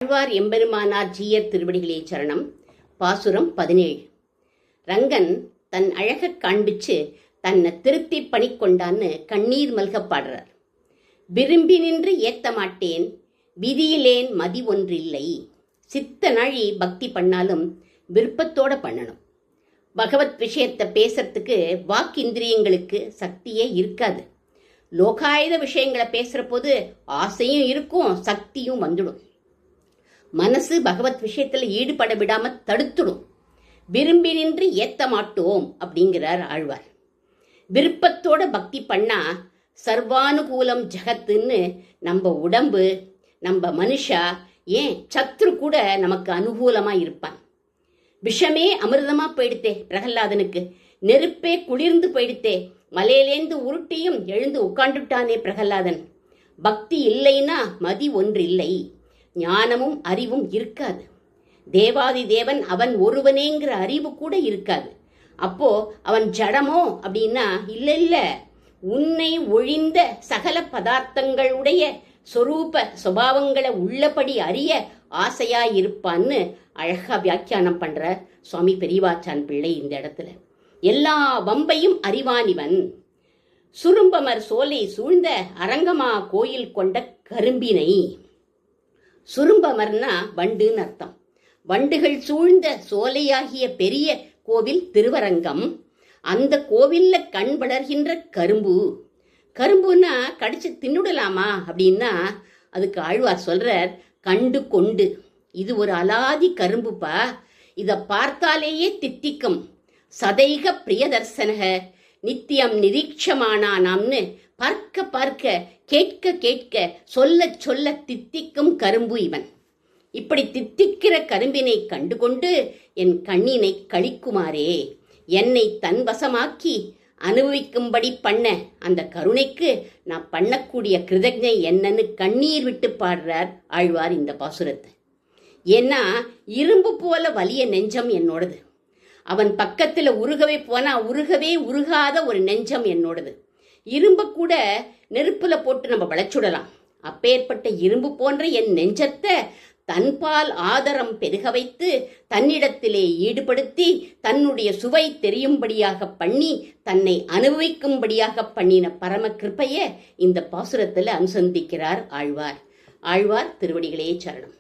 ஆழ்வார் எம்பெருமானார் ஜீயர் திருவடிகளே சரணம். பாசுரம் 17. ரங்கன் தன் அழக காண்பிச்சு தன்னை திருத்தி பணிக்கொண்டான்னு கண்ணீர் மல்க பாடுறார். விரும்பி நின்று ஏத்த மாட்டேன், விதியிலேன் மதி ஒன்றில்லை. சித்த நாழி பக்தி பண்ணாலும் விருப்பத்தோட பண்ணணும். பகவத் விஷயத்தை பேசுறதுக்கு வாக்கிந்திரியங்களுக்கு சக்தியே இருக்காது. லோகாயுத விஷயங்களை பேசுற போது ஆசையும் இருக்கும், சக்தியும் வந்துடும். மனசு பகவத் விஷயத்துல ஈடுபட விடாம தடுத்துடும். விரும்பி நின்று ஏத்த மாட்டோம் அப்படிங்கிறார் ஆழ்வார். விருப்பத்தோட பக்தி பண்ணா சர்வானுகூலம் ஜகத்துன்னு நம்ம உடம்பு, நம்ம மனுஷா, ஏன் சத்ரு கூட நமக்கு அனுகூலமா இருப்பான். விஷமே அமிர்தமா போயிடுத்தே பிரகலாதனுக்கு, நெருப்பே குளிர்ந்து போயிடுத்தே, மலையிலேந்து உருட்டியும் எழுந்து உட்காந்துட்டானே பிரகலாதன். பக்தி இல்லைன்னா மதி ஒன்றில்லை, ஞானமும் அறிவும் இருக்காது. தேவாதி தேவன் அவன் ஒருவனேங்கிற அறிவு கூட இருக்காது. அப்போ அவன் ஜடமோ அப்படின்னா இல்ல, உன்னை ஒழிந்த சகல பதார்த்தங்களுடைய சொரூப சுபாவங்களை உள்ளபடி அறிய ஆசையாயிருப்பான்னு அழகா வியாக்கியானம் பண்ற சுவாமி பெரியவாச்சான் பிள்ளை இந்த இடத்துல. எல்லா வம்பையும் அறிவானிவன், சுரும்பமர் சோலை சூழ்ந்த அரங்கமா கோயில் கொண்ட கரும்பினை. சுரும்பமர்னா வண்டுன்னு அர்த்தம். வண்டுகள் சூழ்ந்த சோலையாகிய பெரிய கோவில் திருவரங்கம். அந்த கோவில்ல கண் வளர்கின்ற கரும்பு. கரும்புன்னா கடிச்சு தின்னுடலாமா அப்படின்னா அதுக்கு ஆழ்வார் சொல்றார், கண்டு கொண்டு. இது ஒரு அலாதி கரும்புப்பா, இத பார்த்தாலேயே தித்திக்கும். சதைக பிரியதர்சனக நித்தியம் நிரீட்சமானானாம்னு பார்க்க பார்க்க, கேட்க கேட்க, சொல்ல சொல்ல தித்திக்கும் கரும்பு இவன். இப்படி தித்திக்கிற கரும்பினை கண்டுகொண்டு என் கண்ணினை கழிக்குமாறே, என்னை தன் வசமாக்கி அனுபவிக்கும்படி பண்ண அந்த கருணைக்கு நான் பண்ணக்கூடிய கிருதஜை என்னன்னு கண்ணீர் விட்டு பாடுறார் ஆழ்வார் இந்த பாசுரத்தை. ஏன்னா இரும்பு போல வலிய நெஞ்சம் என்னோடது. அவன் பக்கத்துல உருகவே போனா உருகவே உருகாத ஒரு நெஞ்சம் என்னோடது. இரும்பு கூட நெருப்புல போட்டு நம்ம வளைச்சுடலாம். அப்பேற்பட்ட இரும்பு போன்ற என் நெஞ்சத்தை தன்பால் ஆதரம் பெருக வைத்து தன்னிடத்திலே ஈடுபடுத்தி தன்னுடைய சுவை தெரியும்படியாக பண்ணி தன்னை அனுபவிக்கும்படியாக பண்ணின பரம கிருபையை இந்த பாசுரத்துல அனுசந்திக்கிறார் ஆழ்வார். ஆழ்வார் திருவடிகளே சரணம்.